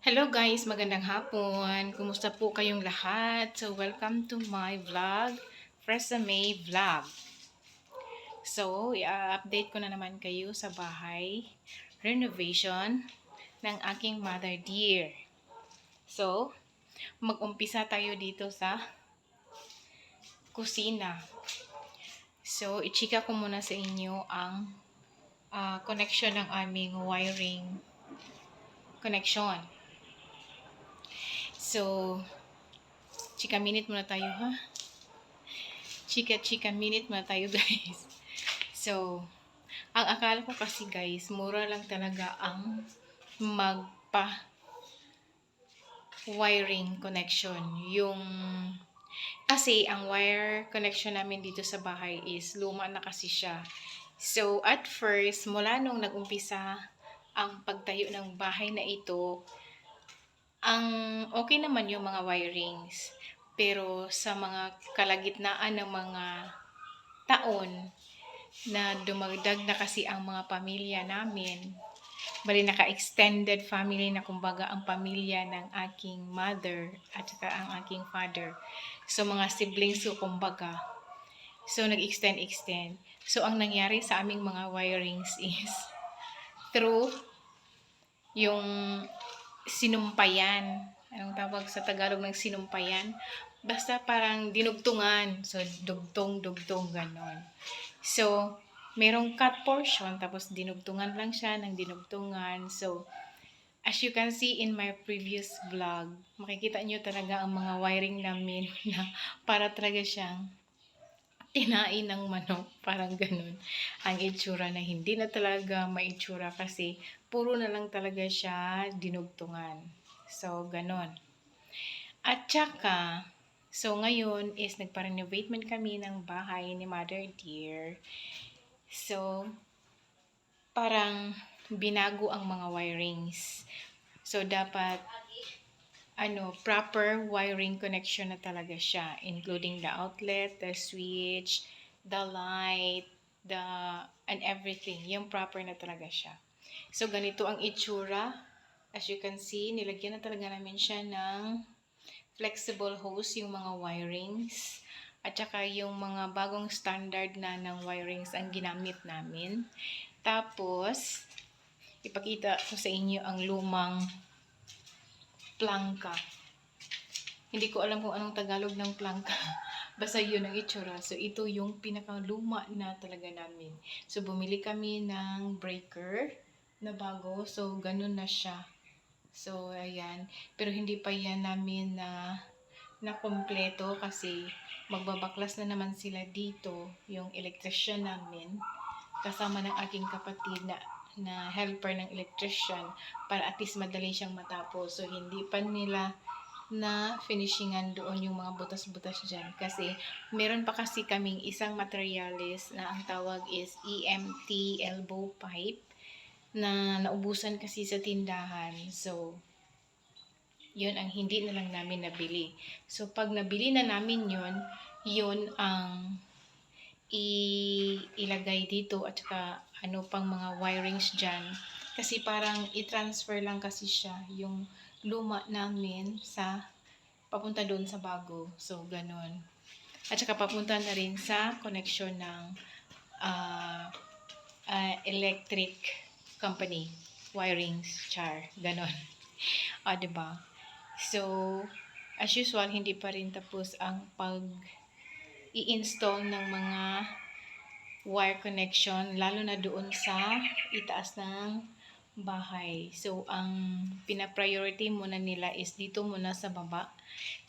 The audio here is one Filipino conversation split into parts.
Hello guys, magandang hapon. Kumusta po kayong lahat? So welcome to my vlog, Fresa May Vlog. So, i-update ko na naman kayo sa bahay renovation ng aking mother dear. So, mag-umpisa tayo dito sa kusina. So, i-chika ko muna sa inyo ang connection ng aming wiring connection. So, chika minute muna tayo ha. Chika minute muna tayo guys. So, ang akala ko kasi guys, mura lang talaga ang magpa wiring connection. Kasi ang wire connection namin dito sa bahay is luma na kasi siya. So, at first, mula nung nag-umpisa ang pagtayo ng bahay na ito, ang okay naman yung mga wirings. Pero sa mga kalagitnaan ng mga taon na dumagdag na kasi ang mga pamilya namin, bali naka-extended family na kumbaga ang pamilya ng aking mother at saka ang aking father. So mga siblings ko kumbaga. So nag-extend. So ang nangyari sa aming mga wirings is through yung sinumpayan. Anong tawag sa Tagalog ng sinumpayan? Basta parang dinugtungan. So, dugtong, ganon. So, merong cut portion, tapos dinugtungan lang siya ng dinugtungan. So, as you can see in my previous vlog, makikita nyo talaga ang mga wiring namin na para talaga siyang tinain ng manok, parang ganun ang itsura na hindi na talaga maitsura kasi puro na lang talaga siya dinugtungan. So, ganun. At saka, so ngayon is nagpa-renovate man kami ng bahay ni Mother Dear. So, parang binago ang mga wirings. So, dapat proper wiring connection na talaga siya, including the outlet, the switch, the light, and everything. Yung proper na talaga siya. So, ganito ang itsura. As you can see, nilagyan na talaga namin siya ng flexible hose, yung mga wirings. At saka yung mga bagong standard na ng wirings ang ginamit namin. Tapos, ipakita ko sa inyo ang lumang plangka. Hindi ko alam kung anong Tagalog ng plangka. Basta yun ang itsura. So, ito yung pinakaluma na talaga namin. So, bumili kami ng breaker na bago. So, ganun na siya. So, ayan. Pero hindi pa yan namin na kompleto kasi magbabaklas na naman sila dito, yung electrician namin. Kasama ng aking kapatid na helper ng electrician para at least madali siyang matapos. So, hindi pa nila na finishingan doon yung mga butas-butas dyan. Kasi, meron pa kasi kaming isang materialis na ang tawag is EMT elbow pipe na naubusan kasi sa tindahan. So, yun ang hindi na lang namin nabili. So, pag nabili na namin yun ang ilagay dito at saka ano pang mga wirings dyan. Kasi parang i-transfer lang kasi siya yung luma namin sa papunta doon sa bago. So, ganun. At saka papunta na rin sa connection ng electric company. Wirings, char. Ganon. Diba? So, as usual, hindi pa rin tapos ang i-install ng mga wire connection, lalo na doon sa itaas ng bahay. So, ang pina-priority muna nila is dito muna sa baba.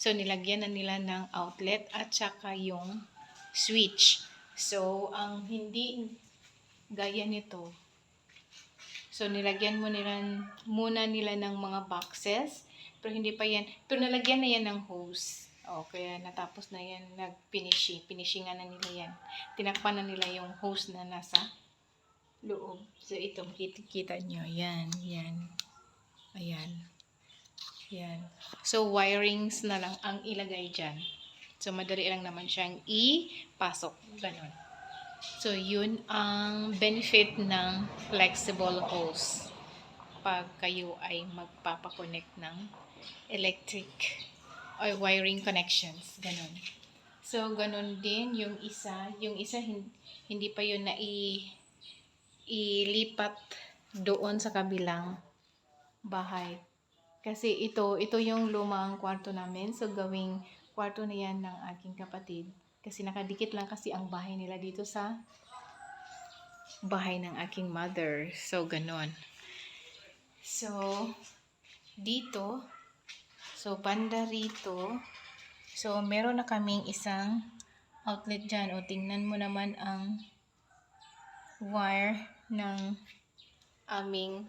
So, nilagyan na nila ng outlet at saka yung switch. So, ang hindi gaya nito, so, nilagyan muna nila ng mga boxes. Pero hindi pa yan. Pero nalagyan na yan ng hose. Kaya natapos na yan. Finishingan na nila yan. Tinakpan na nila yung hose na nasa loob. So, ito. Kita nyo. Yan. Ayan. Yan. So, wirings na lang ang ilagay dyan. So, madali lang naman siyang ipasok. Ganon. So, yun ang benefit ng flexible hose. pag kayo ay magpapakonect ng electric or wiring connections. Ganon. So, ganon din yung isa. Yung isa, hindi pa yun na ilipat doon sa kabilang bahay. Kasi ito yung lumang kwarto namin. So, gawing kwarto na yan ng aking kapatid. Kasi nakadikit lang kasi ang bahay nila dito sa bahay ng aking mother. So, ganon. So, dito, so, banda rito, so, meron na kaming isang outlet dyan. O, tingnan mo naman ang wire ng aming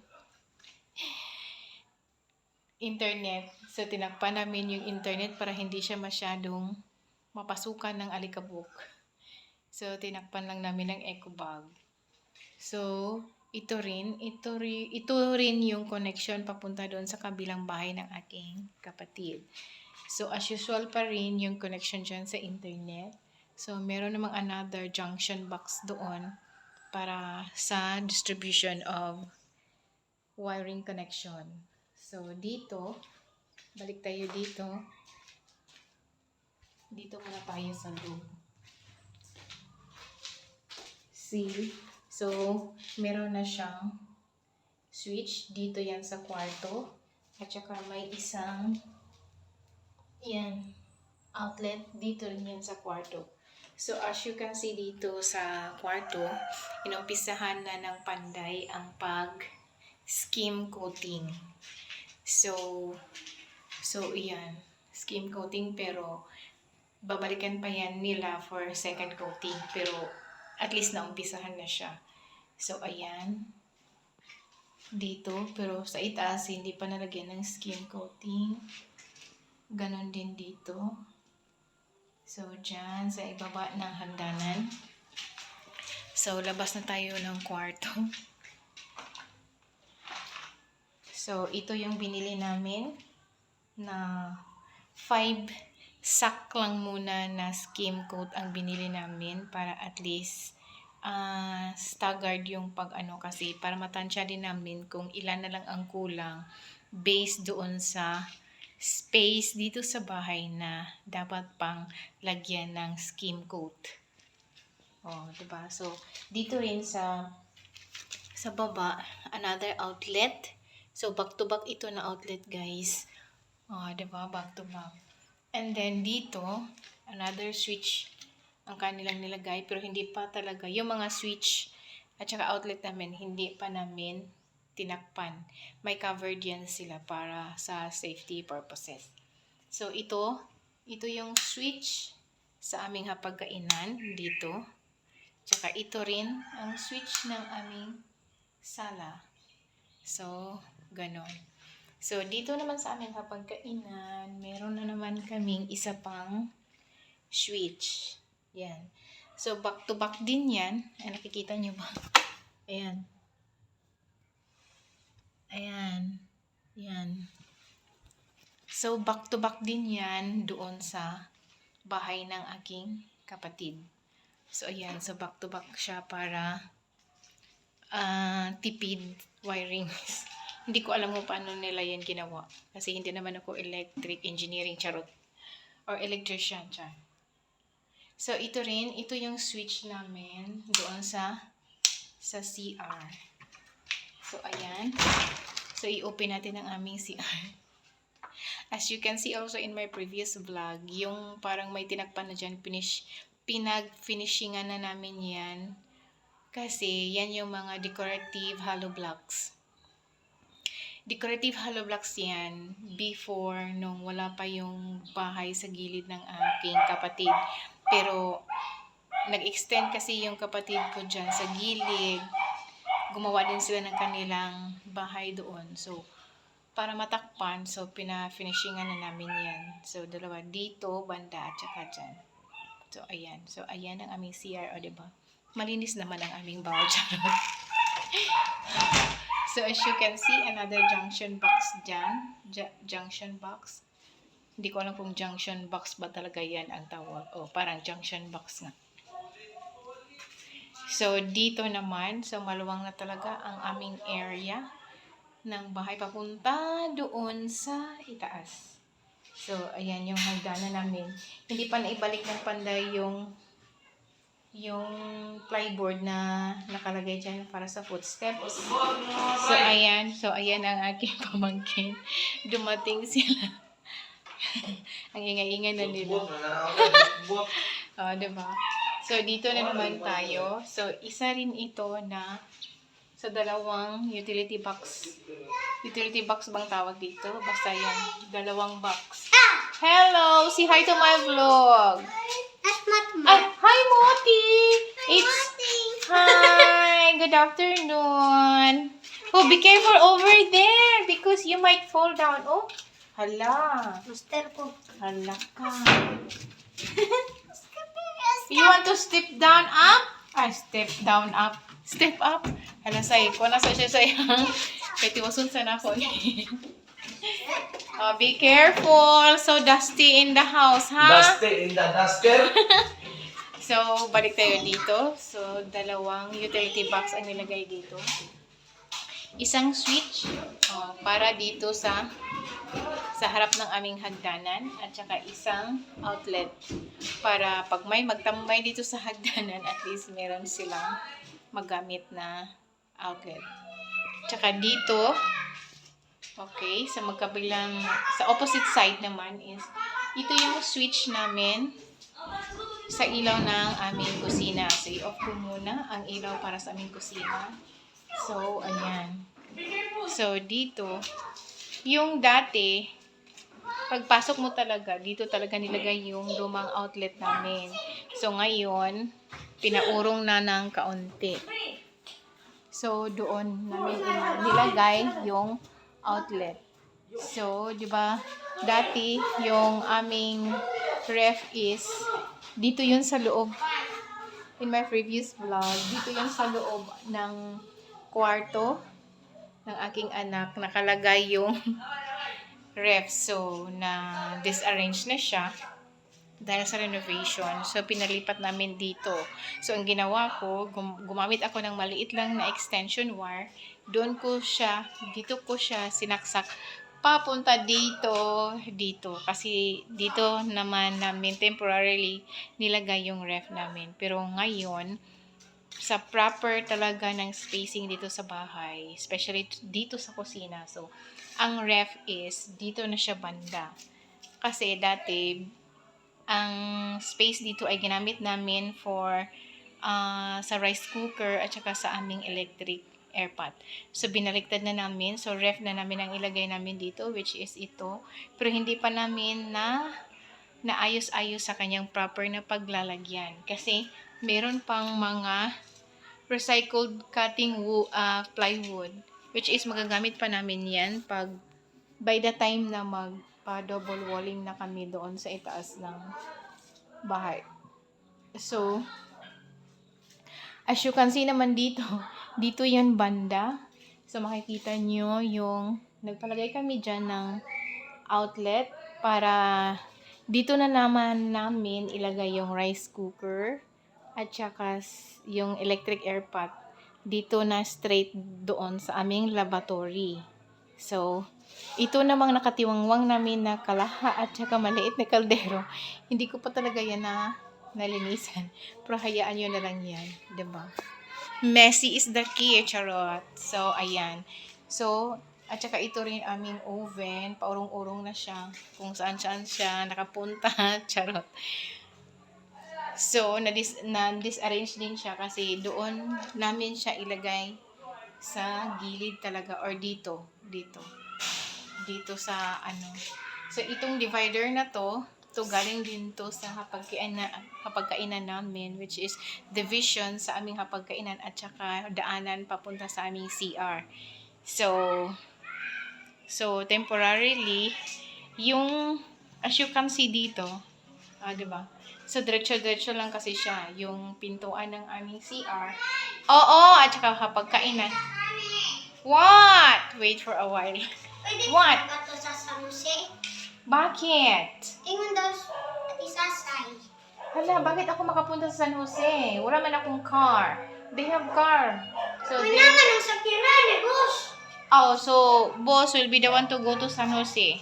internet. So, tinakpan namin yung internet para hindi siya masyadong mapasukan ng alikabok. So, tinakpan lang namin ng eco bag. So, ito rin yung connection papunta doon sa kabilang bahay ng aking kapatid. So, as usual pa rin yung connection dyan sa internet. So, meron namang another junction box doon para sa distribution of wiring connection. So, dito, balik tayo dito. Dito muna tayo sa loob. See? So, meron na siyang switch. Dito yan sa kwarto. At saka may isang outlet. Dito rin yan sa kwarto. So, as you can see dito sa kwarto, inumpisahan na ng panday ang pag-skim coating. So, iyan. Skim coating, pero babalikan pa yan nila for second coating. Pero, at least naumpisahan na siya. So, ayan. Dito. Pero sa itaas, hindi pa nalagyan ng skin coating. Ganon din dito. So, dyan sa ibaba ng hagdanan. So, labas na tayo ng kwarto. So, ito yung binili namin na 5 sack lang muna na skim coat ang binili namin para at least staggered yung kasi para matansya din namin kung ilan na lang ang kulang based doon sa space dito sa bahay na dapat pang lagyan ng skim coat. Oh, diba? So, dito rin sa baba, another outlet. So, back to back ito na outlet, guys. Oh, diba? Back to back. And then dito, another switch ang kanilang nilagay, pero hindi pa talaga yung mga switch at saka outlet namin, hindi pa namin tinakpan. May covered yan sila para sa safety purposes. So, ito yung switch sa aming hapagkainan dito. Tsaka ito rin ang switch ng aming sala. So, ganon. So, dito naman sa aming hapagkainan, meron na naman kaming isa pang switch. Yan. So, back to back din yan. Ay, nakikita nyo ba? Ayan. Ayan. Yan. So, back to back din yan doon sa bahay ng aking kapatid. So, ayan. So, back to back siya para tipid wiring. Hindi ko alam kung paano nila yan ginawa. Kasi hindi naman ako electric engineering charot. Or electrician, char. So, ito yung switch namin doon sa CR. So, ayan. So, i-open natin ang aming CR. As you can see also in my previous vlog, yung parang may tinakpan na dyan, pinag-finishingan na namin yan. Kasi, yan yung mga decorative hollow blocks. Decorative hollow blocks yan before nung wala pa yung bahay sa gilid ng aking kapatid. Pero nag-extend kasi yung kapatid ko dyan sa gilid. Gumawa din sila ng kanilang bahay doon. So, para matakpan, so pina-finishingan na namin yan. So, dalawa dito, banda at saka dyan. So, ayan. So, ayan ang aming CR, o diba? Malinis naman ang aming bawat. So, as you can see, another junction box dyan. Junction box. Hindi ko alam kung junction box ba talaga yan ang tawag. O, parang junction box nga. So, dito naman, so maluwang na talaga ang aming area. ng bahay papunta doon sa itaas. So, ayan yung hagdanan namin. Hindi pa naibalik ng panday yung plyboard na nakalagay dyan para sa footsteps. So, ayan. So, ayan ang aking pamangkin. Dumating sila. Ang ingay-ingay na nila. Diba? So, dito na naman tayo. So, isa rin ito na sa dalawang utility box. Utility box bang tawag dito? Basta yan. Dalawang box. Hello! Say hi to my vlog! Hi, Moti! It's... Hi! Good afternoon! Oh, be careful over there because you might fall down. Oh, hala. Master ko. Hala ka. You want to step down up? Step down up. Step up. Hala, say ko. Nasa siya sayang. Kaya tiwasun sa na ko. Be careful. So dusty in the house, ha? Dusty in the duster. So, balik tayo dito. So, dalawang utility box ang nilagay dito. Isang switch para dito sa harap ng aming hagdanan at saka isang outlet para pag may magtambay dito sa hagdanan, at least meron silang magamit na outlet. Tsaka dito, okay, sa magkabilang, sa opposite side naman is, ito yung switch namin sa ilaw ng aming kusina. So, i-off ko muna ang ilaw para sa aming kusina. So, ayan. So, dito, yung dati, pagpasok mo talaga, dito talaga nilagay yung lumang outlet namin. So, ngayon, pinaurong na ng kaunti. So, doon namin nilagay yung outlet. So, di ba, dati, yung aming ref is, dito yun sa loob. In my previous vlog, dito yun sa loob ng kwarto ng aking anak. Nakalagay yung ref. So, na-disarrange na siya dahil sa renovation. So, pinalipat namin dito. So, ang ginawa ko, gumamit ako ng maliit lang na extension wire. Doon ko siya, dito ko siya sinaksak papunta dito. Kasi dito naman namin temporarily nilagay yung ref namin. Pero ngayon, sa proper talaga ng spacing dito sa bahay, especially dito sa kusina. So, ang ref is dito na siya banda. Kasi dati, ang space dito ay ginamit namin for sa rice cooker at saka sa aming electric airpot. So, binaliktad na namin. So, ref na namin ang ilagay namin dito, which is ito. Pero hindi pa namin naayos-ayos sa kanyang proper na paglalagyan. Kasi, meron pang mga recycled cutting plywood, which is magagamit pa namin yan pag by the time na magpa-double walling na kami doon sa itaas ng bahay. So, as you can see naman dito yan banda. So, makikita nyo yung, nagpalagay kami dyan ng outlet para dito na naman namin ilagay yung rice cooker at saka yung electric airpot. Dito na straight doon sa aming lavatory. So, ito namang nakatiwangwang namin na kalaha at saka maliit na kaldero. Hindi ko pa talaga yan nalinisan. Pero hayaan nyo na lang yan. Diba? Messy is the key, charot. So, ayan. So, at saka ito rin aming oven. Paurong-urong na siya. Kung saan-saan siya nakapunta. Charot. So, na-disarrange din siya kasi doon namin siya ilagay sa gilid talaga or dito sa ano. So, itong divider na to galing din to sa hapagkainan namin, which is division sa aming hapagkainan at saka daanan papunta sa aming CR. So temporarily, yung, as you can see dito, diba? So, diretso-diretso lang kasi siya, yung pintuan ng aming CR. Oo, at saka hapagkainan. What? Wait for a while. What? Pwede sa San Jose. Bakit? Ingon daw isasay. Hala, bakit ako makapunta sa San Jose? Wala man akong car. They have car. So, Kung naman ang sakyanan, boss. Oh, so boss will be the one to go to San Jose.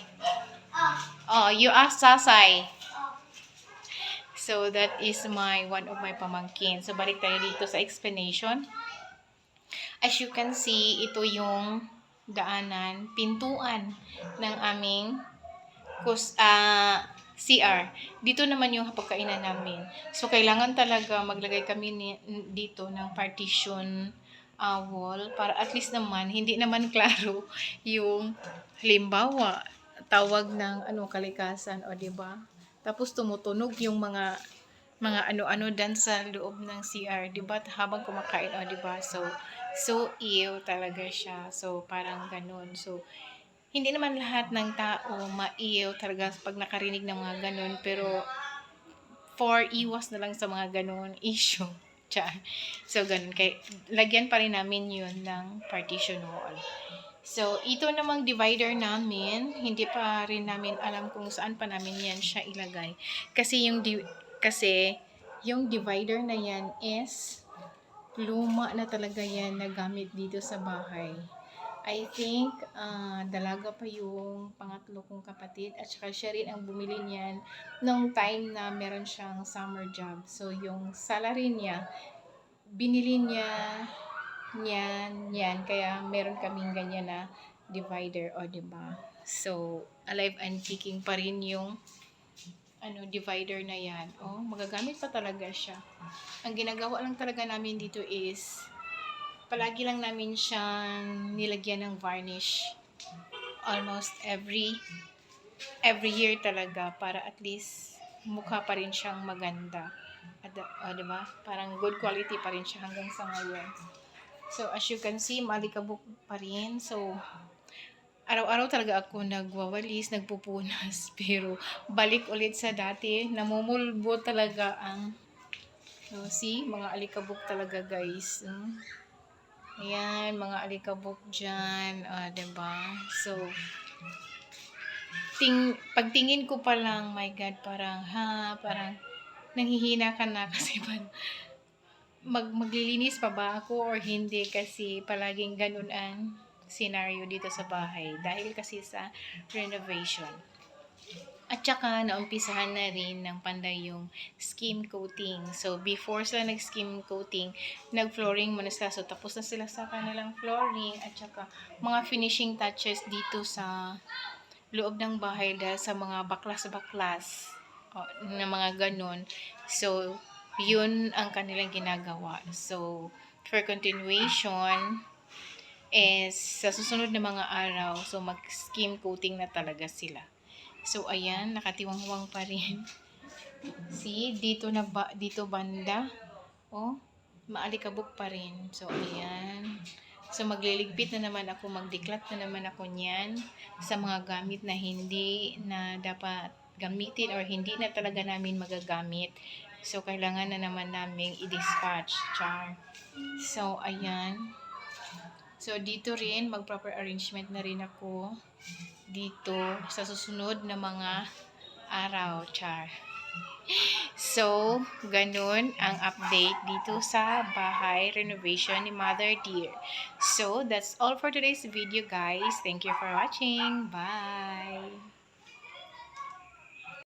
Oh, Oh, you ask Sasay. oh. So that is one of my pamangkin. So balik tayo dito sa explanation. As you can see, ito yung daanan, pintuan ng aming CR. Dito naman yung pagkainan namin. So, kailangan talaga maglagay kami dito ng partition wall para at least naman, hindi naman klaro yung halimbawa, tawag ng kalikasan, o 'di ba? Tapos tumutunog yung mga ano-ano dan sa loob ng CR, 'di ba? Habang kumakain, o 'di ba? So ew talaga siya. So parang ganun. So hindi naman lahat ng tao maiyaw talaga pag nakarinig ng mga ganun, pero for iwas na lang sa mga ganun issue. Tiyan. So, ganun. Kaya, lagyan pa rin namin yun ng partition wall. So, ito namang divider namin, hindi pa rin namin alam kung saan pa namin yan siya ilagay. Kasi yung divider na yan is luma na talaga yan na gamit dito sa bahay. I think, dalaga pa yung pangatlo kong kapatid at saka siya rin ang bumili niyan nung time na meron siyang summer job. So, yung salary niya, binili niya yan. Kaya meron kaming ganyan na divider, o diba? So, alive and kicking pa rin yung divider na yan. Oh, magagamit pa talaga siya. Ang ginagawa lang talaga namin dito is palagi lang namin siyang nilagyan ng varnish almost every year talaga para at least mukha pa rin siyang maganda. Diba? Parang good quality pa rin siya hanggang sa ngayon. So, as you can see, malikabok pa rin. So, araw-araw talaga ako nagwawalis, nagpupunas. Pero, balik ulit sa dati, namumulbo talaga ang see, mga alikabok talaga guys. Ayan, mga alikabok dyan. Diba? So, pagtingin ko pa lang, my God, parang nanghihina ka na kasi maglilinis pa ba ako or hindi, kasi palaging ganun ang scenario dito sa bahay dahil kasi sa renovation. At saka, naumpisahan na rin ng panday yung skim coating. So, before sila nag-skim coating, nag-flooring muna sila. So, tapos na sila sa kanilang flooring. At saka, mga finishing touches dito sa loob ng bahay dahil sa mga baklas-baklas na mga ganun. So, yun ang kanilang ginagawa. So, for continuation, is sa susunod na mga araw, so mag-skim coating na talaga sila. So, ayan, nakatiwang-wang pa rin. See, dito banda, maalikabok pa rin. So, ayan. So, magliligpit na naman ako, magdiklat na naman ako niyan sa mga gamit na hindi na dapat gamitin or hindi na talaga namin magagamit. So, kailangan na naman naming i-dispatch. Char. So, ayan. So, dito rin, mag-proper arrangement na rin ako dito sa susunod na mga araw. Char. So, ganun ang update dito sa bahay renovation ni Mother Dear. So, that's all for today's video, guys. Thank you for watching. Bye!